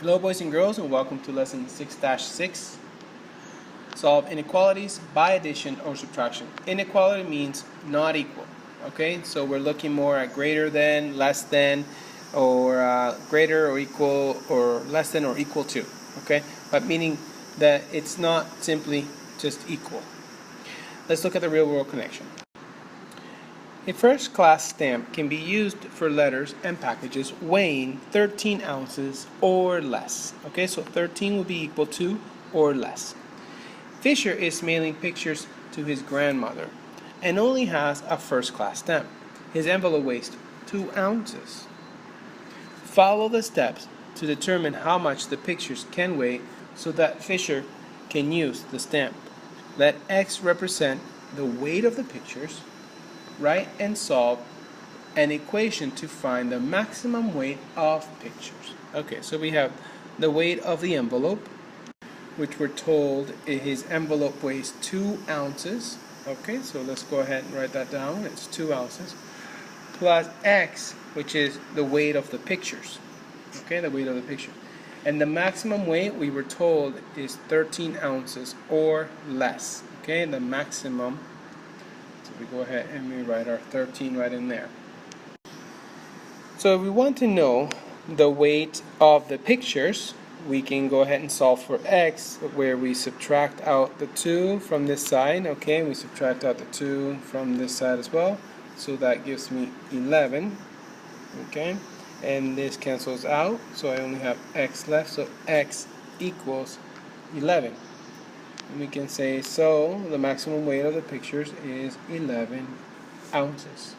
Hello boys and girls, and welcome to lesson 6-6. Solve inequalities by addition or subtraction. Inequality means not equal. Okay, so we're looking more at greater than, less than, or greater or equal, or less than or equal to. Okay, but meaning that it's not simply just equal. Let's look at the real world connection. A first class stamp can be used for letters and packages weighing 13 ounces or less. Okay, so 13 will be equal to or less. Fisher is mailing pictures to his grandmother and only has a first class stamp. His envelope weighs 2 ounces. Follow the steps to determine how much the pictures can weigh so that Fisher can use the stamp. Let X represent the weight of the pictures. Write and solve an equation to find the maximum weight of pictures. Okay, so we have the weight of the envelope, which we're told his envelope weighs 2 ounces. Okay, so let's go ahead and write that down. It's 2 ounces. Plus X, which is the weight of the pictures. Okay, the weight of the picture. And the maximum weight we were told is 13 ounces or less. Okay, the maximum. So we go ahead and we write our 13 right in there. So if we want to know the weight of the pictures, we can go ahead and solve for X, where we subtract out the 2 from this side. Okay, we subtract out the 2 from this side as well. So that gives me 11. Okay, and this cancels out, so I only have X left. So X equals 11. And we can say, so the maximum weight of the pictures is 11 ounces.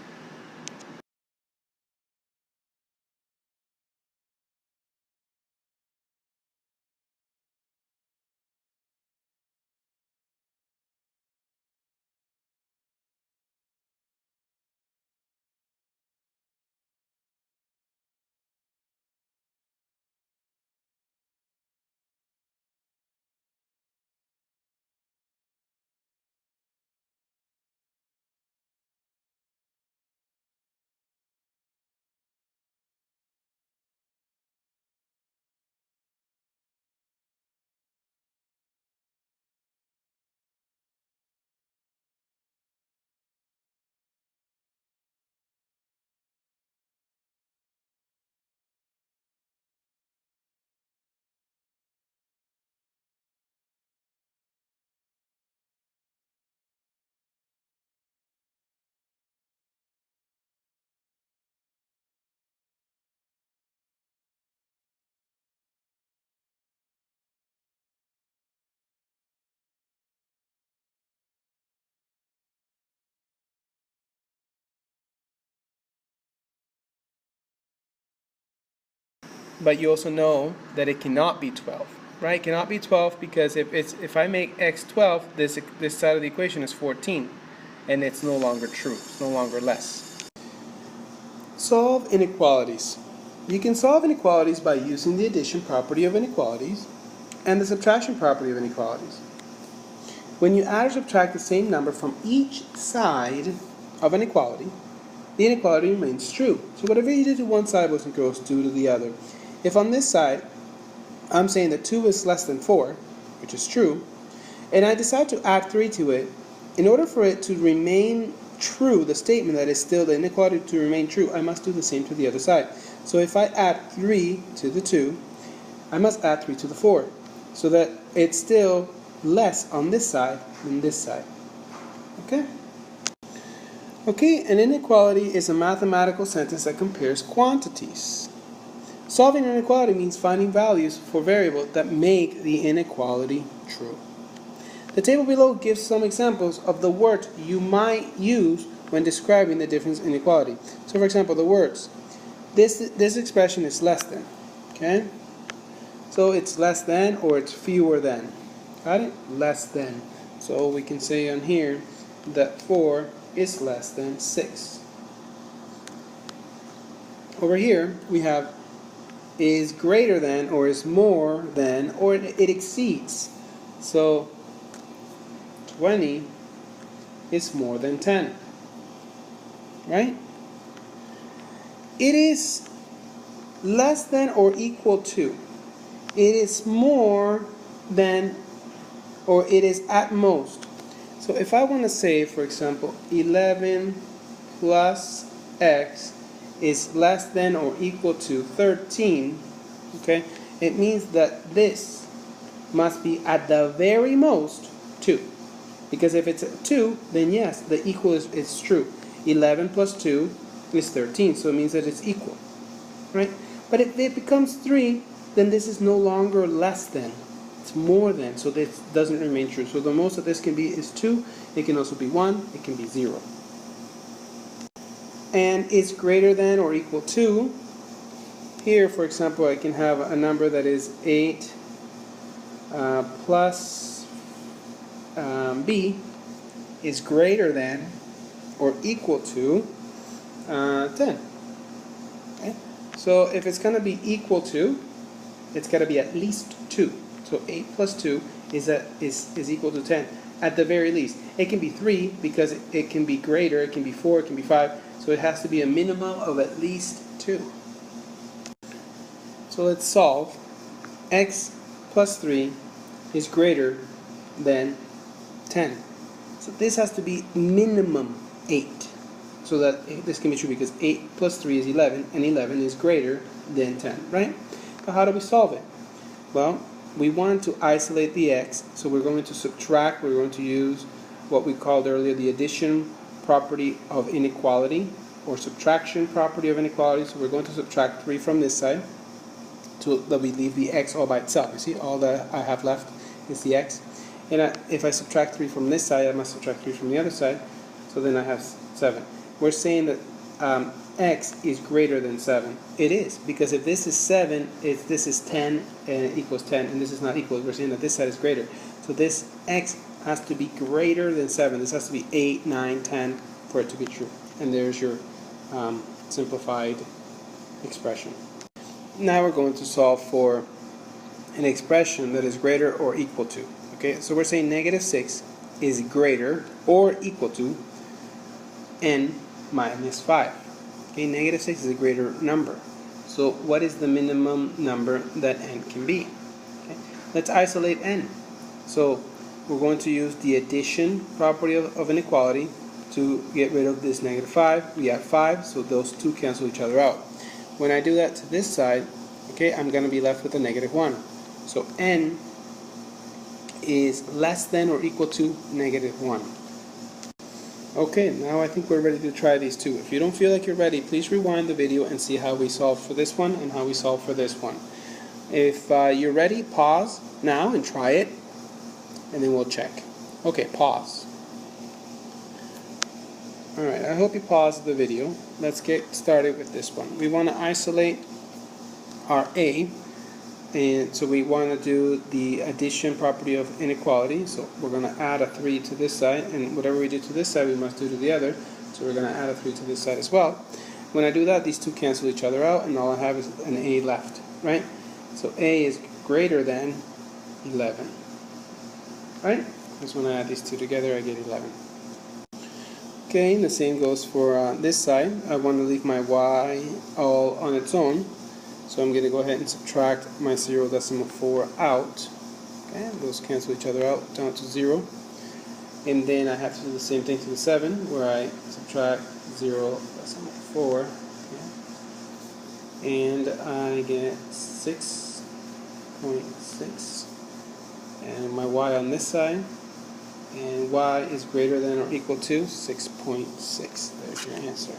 But you also know that it cannot be 12, right? It cannot be 12 because if I make X 12, this side of the equation is 14, and it's no longer true. It's no longer less. Solve inequalities. You can solve inequalities by using the addition property of inequalities and the subtraction property of inequalities. When you add or subtract the same number from each side of an equality, the inequality remains true. So whatever you do to one side, boys and girls, do to the other. If on this side, I'm saying that 2 is less than 4, which is true, and I decide to add 3 to it, in order for it to remain true, the statement that is still the inequality to remain true, I must do the same to the other side. So if I add 3 to the 2, I must add 3 to the 4, so that it's still less on this side than this side. Okay? Okay, an inequality is a mathematical sentence that compares quantities. Solving an inequality means finding values for variables that make the inequality true. The table below gives some examples of the words you might use when describing the difference inequality. So for example, the words, this expression is less than, okay? So it's less than or it's fewer than. Got it? Less than. So we can say on here that 4 is less than 6. Over here we have is greater than or is more than or it exceeds. So 20 is more than 10. Right? It is less than or equal to. it is more than, or it is at most. So if I want to say, for example, 11 plus x is less than or equal to 13, okay, it means that this must be at the very most 2. Because if it's 2, then yes, the equal is true. 11 plus 2 is 13, so it means that it's equal, right? But if it becomes 3, then this is no longer less than. It's more than, so this doesn't remain true. So the most that this can be is 2. It can also be 1. It can be 0. And it's greater than or equal to. Here, for example, I can have a number that is 8 plus b is greater than or equal to 10. Okay? So if it's going to be equal to, it's got to be at least 2. So 8 plus 2 is equal to 10 at the very least. It can be 3 because it can be greater, it can be 4, it can be 5. So it has to be a minimum of at least 2. So let's solve. X plus 3 is greater than 10. So this has to be minimum 8. So that this can be true because 8 plus 3 is 11, and 11 is greater than 10, right? But how do we solve it? Well, we want to isolate the x, so we're going to subtract. We're going to use what we called earlier the addition property of inequality, or subtraction property of inequality. So we're going to subtract 3 from this side, so that we leave the x all by itself. You see, all that I have left is the x. And if I subtract 3 from this side, I must subtract 3 from the other side, so then I have 7. We're saying that x is greater than 7. It is, because if this is 7, this is 10 and it equals 10, and this is not equal. We're saying that this side is greater. So this x has to be greater than 7. This has to be 8, 9, 10 for it to be true. And there's your simplified expression. Now we're going to solve for an expression that is greater or equal to. Okay, so we're saying negative 6 is greater or equal to n minus 5. Okay, negative 6 is a greater number. So what is the minimum number that n can be? Okay, let's isolate n. So we're going to use the addition property of inequality to get rid of this negative 5. We have 5, so those two cancel each other out. When I do that to this side, okay, I'm going to be left with a negative 1. So n is less than or equal to negative 1. Okay, now I think we're ready to try these two. If you don't feel like you're ready, please rewind the video and see how we solve for this one and how we solve for this one. If you're ready, pause now and try it, and then we'll check. Okay, pause. Alright, I hope you paused the video. Let's get started with this one. We want to isolate our a, and so we want to do the addition property of inequality. So we're going to add a 3 to this side, and whatever we do to this side we must do to the other. So we're going to add a 3 to this side as well. When I do that, these two cancel each other out, and all I have is an a left, right? So a is greater than 11, right? Because when I add these two together, I get 11. Okay, and the same goes for this side. I want to leave my y all on its own, so I'm going to go ahead and subtract my 0.4 out. Okay, those cancel each other out down to 0. And then I have to do the same thing to the 7, where I subtract 0.4. Okay, and I get 6.6. And my y on this side, and y is greater than or equal to 6.6. There's your answer.